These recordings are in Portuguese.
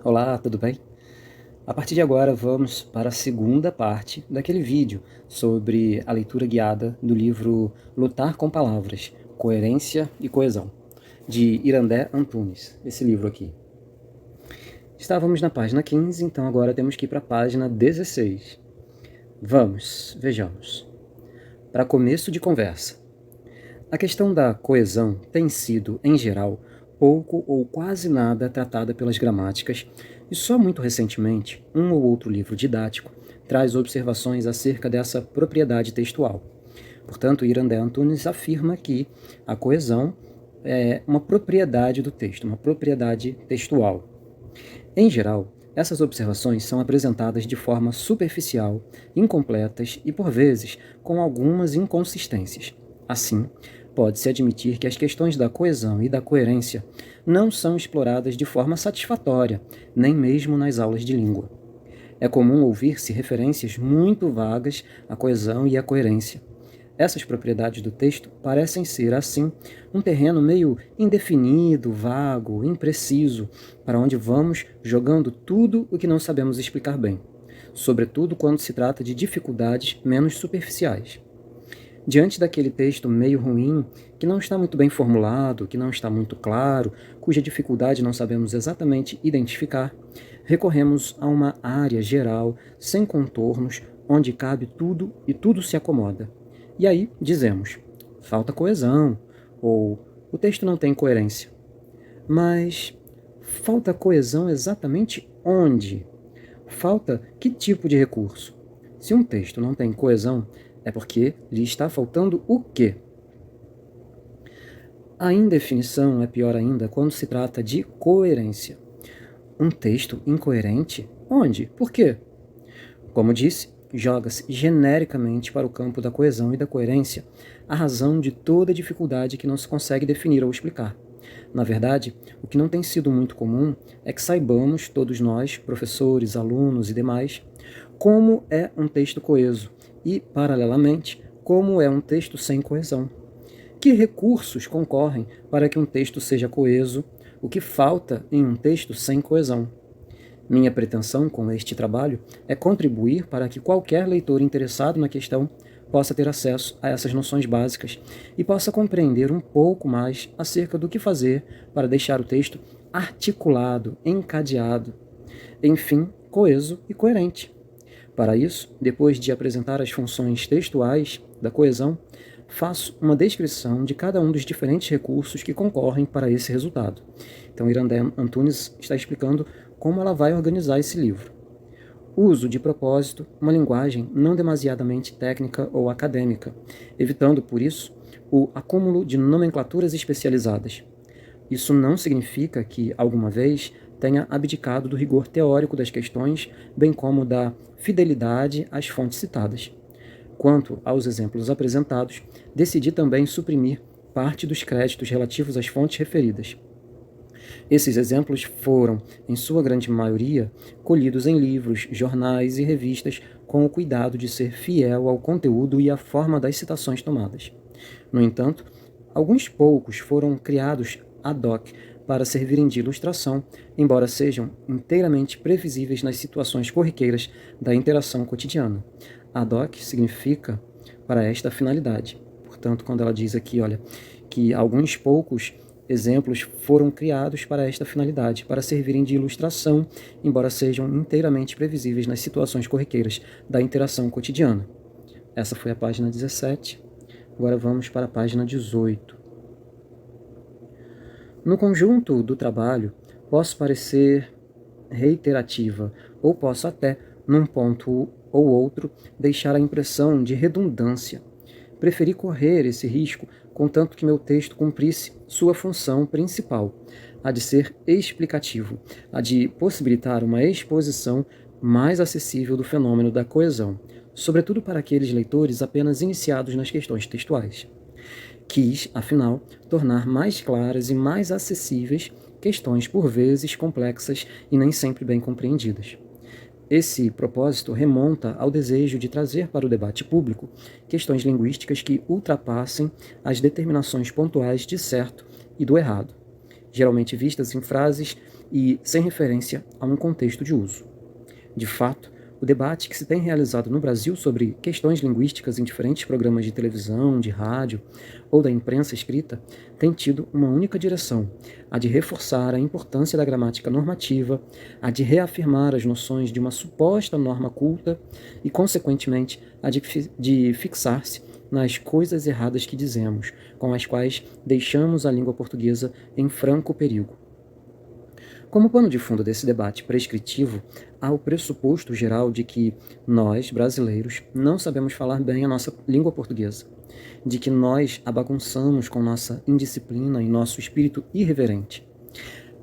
Olá, tudo bem? A partir de agora vamos para a segunda parte daquele vídeo sobre a leitura guiada do livro Lutar com Palavras, Coerência e Coesão, de Irandé Antunes, esse livro aqui. Estávamos na página 15, então agora temos que ir para a página 16. Vejamos. Para começo de conversa. A questão da coesão tem sido, em geral, pouco ou quase nada tratada pelas gramáticas, e só muito recentemente, um ou outro livro didático traz observações acerca dessa propriedade textual. Portanto, Irandé Antunes afirma que a coesão é uma propriedade do texto, uma propriedade textual. Em geral, essas observações são apresentadas de forma superficial, incompletas e, por vezes, com algumas inconsistências. Assim, pode-se admitir que as questões da coesão e da coerência não são exploradas de forma satisfatória, nem mesmo nas aulas de língua. É comum ouvir-se referências muito vagas à coesão e à coerência. Essas propriedades do texto parecem ser, assim, um terreno meio indefinido, vago, impreciso, para onde vamos jogando tudo o que não sabemos explicar bem, sobretudo quando se trata de dificuldades menos superficiais. Diante daquele texto meio ruim, que não está muito bem formulado, que não está muito claro, cuja dificuldade não sabemos exatamente identificar, recorremos a uma área geral, sem contornos, onde cabe tudo e tudo se acomoda. E aí dizemos, falta coesão, ou o texto não tem coerência. Mas falta coesão exatamente onde? Falta que tipo de recurso? Se um texto não tem coesão, é porque lhe está faltando o quê? A indefinição é pior ainda quando se trata de coerência. Um texto incoerente? Onde? Por quê? Como disse, joga-se genericamente para o campo da coesão e da coerência, a razão de toda dificuldade que não se consegue definir ou explicar. Na verdade, o que não tem sido muito comum é que saibamos, todos nós, professores, alunos e demais, como é um texto coeso e, paralelamente, como é um texto sem coesão. Que recursos concorrem para que um texto seja coeso, o que falta em um texto sem coesão? Minha pretensão com este trabalho é contribuir para que qualquer leitor interessado na questão possa ter acesso a essas noções básicas e possa compreender um pouco mais acerca do que fazer para deixar o texto articulado, encadeado, enfim, coeso e coerente. Para isso, depois de apresentar as funções textuais da coesão, faço uma descrição de cada um dos diferentes recursos que concorrem para esse resultado. Então, Irandé Antunes está explicando como ela vai organizar esse livro. Uso de propósito uma linguagem não demasiadamente técnica ou acadêmica, evitando, por isso, o acúmulo de nomenclaturas especializadas. Isso não significa que, alguma vez, tenha abdicado do rigor teórico das questões, bem como da fidelidade às fontes citadas. Quanto aos exemplos apresentados, decidi também suprimir parte dos créditos relativos às fontes referidas. Esses exemplos foram, em sua grande maioria, colhidos em livros, jornais e revistas com o cuidado de ser fiel ao conteúdo e à forma das citações tomadas. No entanto, alguns poucos foram criados ad hoc para servirem de ilustração, embora sejam inteiramente previsíveis nas situações corriqueiras da interação cotidiana. Ad hoc significa para esta finalidade. Portanto, quando ela diz aqui, olha, que alguns poucos exemplos foram criados para esta finalidade, para servirem de ilustração, embora sejam inteiramente previsíveis nas situações corriqueiras da interação cotidiana. Essa foi a página 17. Agora vamos para a página 18. No conjunto do trabalho, posso parecer reiterativa, ou posso até, num ponto ou outro, deixar a impressão de redundância. Preferi correr esse risco, contanto que meu texto cumprisse sua função principal, a de ser explicativo, a de possibilitar uma exposição mais acessível do fenômeno da coesão, sobretudo para aqueles leitores apenas iniciados nas questões textuais. Quis, afinal, tornar mais claras e mais acessíveis questões por vezes complexas e nem sempre bem compreendidas. Esse propósito remonta ao desejo de trazer para o debate público questões linguísticas que ultrapassem as determinações pontuais de certo e do errado, geralmente vistas em frases e sem referência a um contexto de uso. De fato, o debate que se tem realizado no Brasil sobre questões linguísticas em diferentes programas de televisão, de rádio ou da imprensa escrita tem tido uma única direção, a de reforçar a importância da gramática normativa, a de reafirmar as noções de uma suposta norma culta e, consequentemente, a de fixar-se nas coisas erradas que dizemos, com as quais deixamos a língua portuguesa em franco perigo. Como pano de fundo desse debate prescritivo, há o pressuposto geral de que nós, brasileiros, não sabemos falar bem a nossa língua portuguesa, de que nós a bagunçamos com nossa indisciplina e nosso espírito irreverente.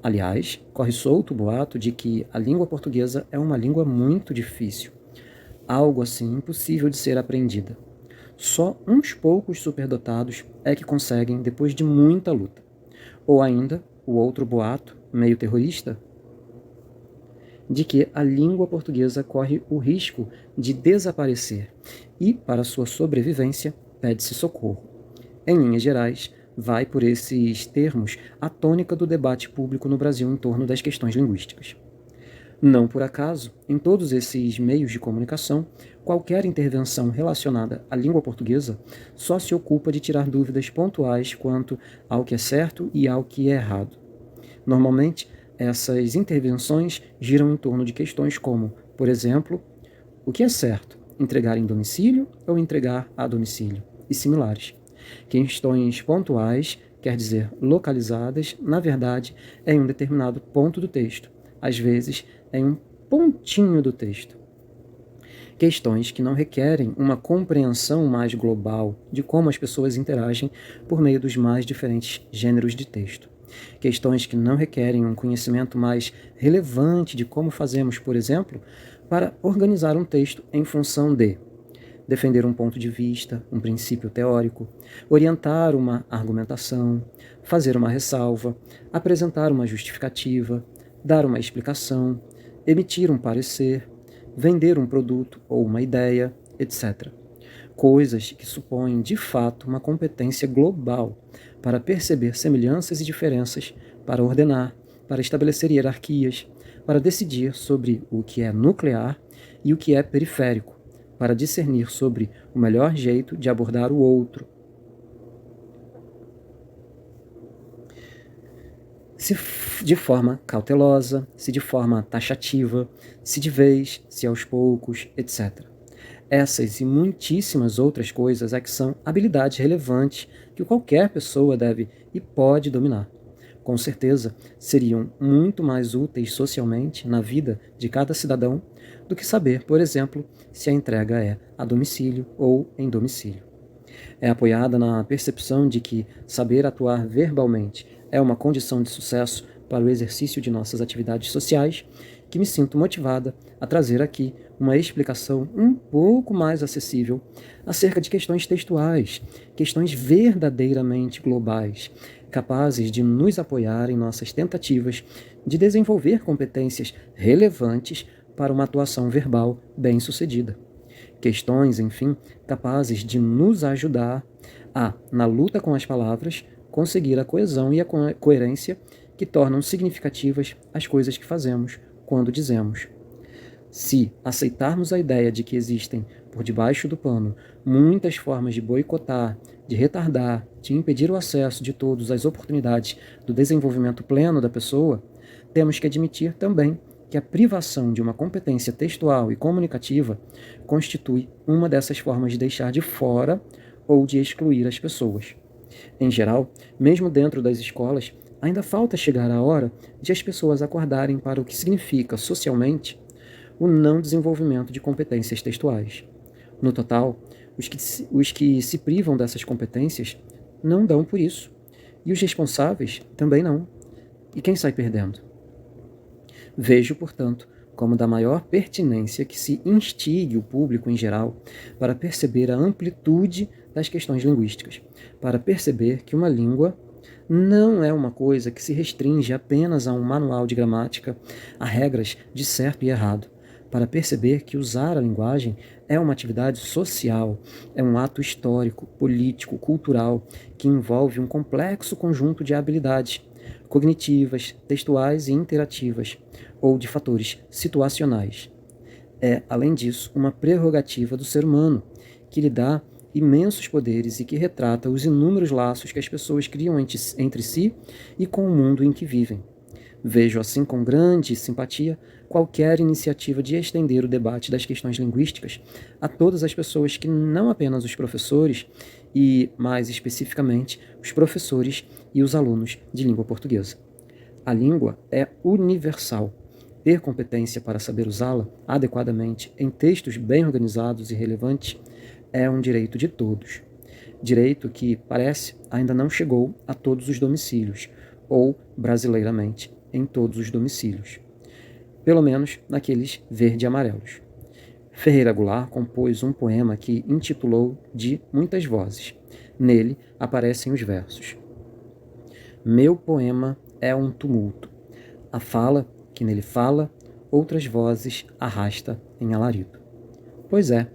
Aliás, corre solto o boato de que a língua portuguesa é uma língua muito difícil, algo assim impossível de ser aprendida. Só uns poucos superdotados é que conseguem depois de muita luta. Ou ainda, o outro boato, meio terrorista, de que a língua portuguesa corre o risco de desaparecer e, para sua sobrevivência, pede-se socorro. Em linhas gerais, vai por esses termos a tônica do debate público no Brasil em torno das questões linguísticas. Não por acaso, em todos esses meios de comunicação, qualquer intervenção relacionada à língua portuguesa só se ocupa de tirar dúvidas pontuais quanto ao que é certo e ao que é errado. Normalmente, essas intervenções giram em torno de questões como, por exemplo, o que é certo, entregar em domicílio ou entregar a domicílio, e similares. Questões pontuais, quer dizer, localizadas, na verdade, é em um determinado ponto do texto, às vezes em um pontinho do texto. Questões que não requerem uma compreensão mais global de como as pessoas interagem por meio dos mais diferentes gêneros de texto. Questões que não requerem um conhecimento mais relevante de como fazemos, por exemplo, para organizar um texto em função de defender um ponto de vista, um princípio teórico, orientar uma argumentação, fazer uma ressalva, apresentar uma justificativa, dar uma explicação, emitir um parecer, vender um produto ou uma ideia, etc. Coisas que supõem, de fato, uma competência global para perceber semelhanças e diferenças, para ordenar, para estabelecer hierarquias, para decidir sobre o que é nuclear e o que é periférico, para discernir sobre o melhor jeito de abordar o outro. Se de forma cautelosa, se de forma taxativa, se de vez, se aos poucos, etc. Essas e muitíssimas outras coisas é que são habilidades relevantes que qualquer pessoa deve e pode dominar. Com certeza, seriam muito mais úteis socialmente na vida de cada cidadão do que saber, por exemplo, se a entrega é a domicílio ou em domicílio. É apoiada na percepção de que saber atuar verbalmente é uma condição de sucesso para o exercício de nossas atividades sociais, que me sinto motivada a trazer aqui uma explicação um pouco mais acessível acerca de questões textuais, questões verdadeiramente globais, capazes de nos apoiar em nossas tentativas de desenvolver competências relevantes para uma atuação verbal bem-sucedida. Questões, enfim, capazes de nos ajudar a, na luta com as palavras, conseguir a coesão e a coerência que tornam significativas as coisas que fazemos quando dizemos. Se aceitarmos a ideia de que existem, por debaixo do pano, muitas formas de boicotar, de retardar, de impedir o acesso de todos às oportunidades do desenvolvimento pleno da pessoa, temos que admitir também que a privação de uma competência textual e comunicativa constitui uma dessas formas de deixar de fora ou de excluir as pessoas. Em geral, mesmo dentro das escolas, ainda falta chegar a hora de as pessoas acordarem para o que significa, socialmente, o não desenvolvimento de competências textuais. No total, os que se privam dessas competências não dão por isso, e os responsáveis também não. E quem sai perdendo? Vejo, portanto, como da maior pertinência que se instigue o público em geral para perceber a amplitude das questões linguísticas, para perceber que uma língua não é uma coisa que se restringe apenas a um manual de gramática, a regras de certo e errado, para perceber que usar a linguagem é uma atividade social, é um ato histórico, político, cultural, que envolve um complexo conjunto de habilidades, cognitivas, textuais e interativas, ou de fatores situacionais. É, além disso, uma prerrogativa do ser humano, que lhe dá imensos poderes e que retrata os inúmeros laços que as pessoas criam entre si e com o mundo em que vivem. Vejo assim com grande simpatia qualquer iniciativa de estender o debate das questões linguísticas a todas as pessoas que não apenas os professores e, mais especificamente, os professores e os alunos de língua portuguesa. A língua é universal. Ter competência para saber usá-la adequadamente em textos bem organizados e relevantes é um direito de todos. Direito que, parece, ainda não chegou a todos os domicílios, ou, brasileiramente, em todos os domicílios. Pelo menos naqueles verde e amarelos. Ferreira Goulart compôs um poema que intitulou de Muitas Vozes. Nele aparecem os versos. Meu poema é um tumulto. A fala, que nele fala, outras vozes arrasta em alarido. Pois é,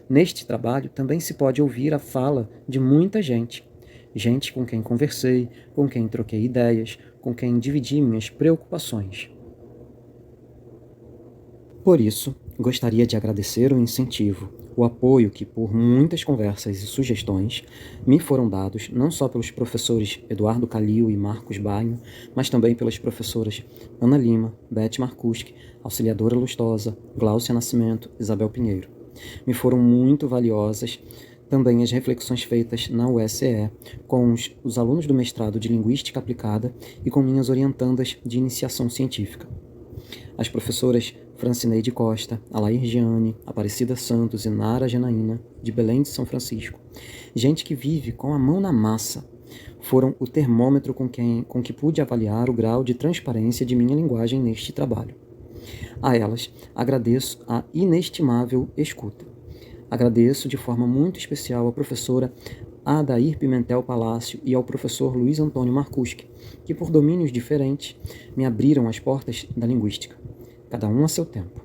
neste trabalho também se pode ouvir a fala de muita gente. Gente com quem conversei, com quem troquei ideias, com quem dividi minhas preocupações. Por isso, gostaria de agradecer o incentivo, o apoio que, por muitas conversas e sugestões, me foram dados não só pelos professores Eduardo Calil e Marcos Baio, mas também pelas professoras Ana Lima, Beth Marcuski, Auxiliadora Lustosa, Gláucia Nascimento, Isabel Pinheiro. Me foram muito valiosas também as reflexões feitas na USE com os alunos do mestrado de Linguística Aplicada e com minhas orientandas de iniciação científica. As professoras Francineide Costa, Alair Gianni, Aparecida Santos e Nara Janaína, de Belém de São Francisco. Gente que vive com a mão na massa. Foram o termômetro com que pude avaliar o grau de transparência de minha linguagem neste trabalho. A elas agradeço a inestimável escuta. Agradeço de forma muito especial à professora Adair Pimentel Palácio e ao professor Luiz Antônio Marcuski, que por domínios diferentes me abriram as portas da linguística, cada um a seu tempo.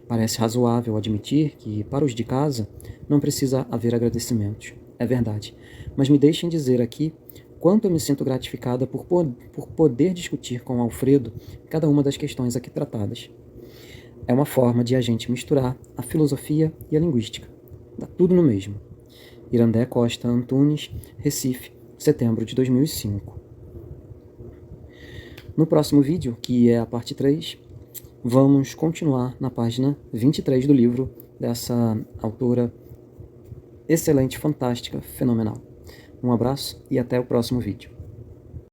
Parece razoável admitir que, para os de casa, não precisa haver agradecimentos. É verdade, mas me deixem dizer aqui quanto eu me sinto gratificada por poder discutir com Alfredo cada uma das questões aqui tratadas. É uma forma de a gente misturar a filosofia e a linguística. Dá tudo no mesmo. Irandé Costa Antunes, Recife, setembro de 2005. No próximo vídeo, que é a parte 3, vamos continuar na página 23 do livro dessa autora excelente, fantástica, fenomenal. Um abraço e até o próximo vídeo.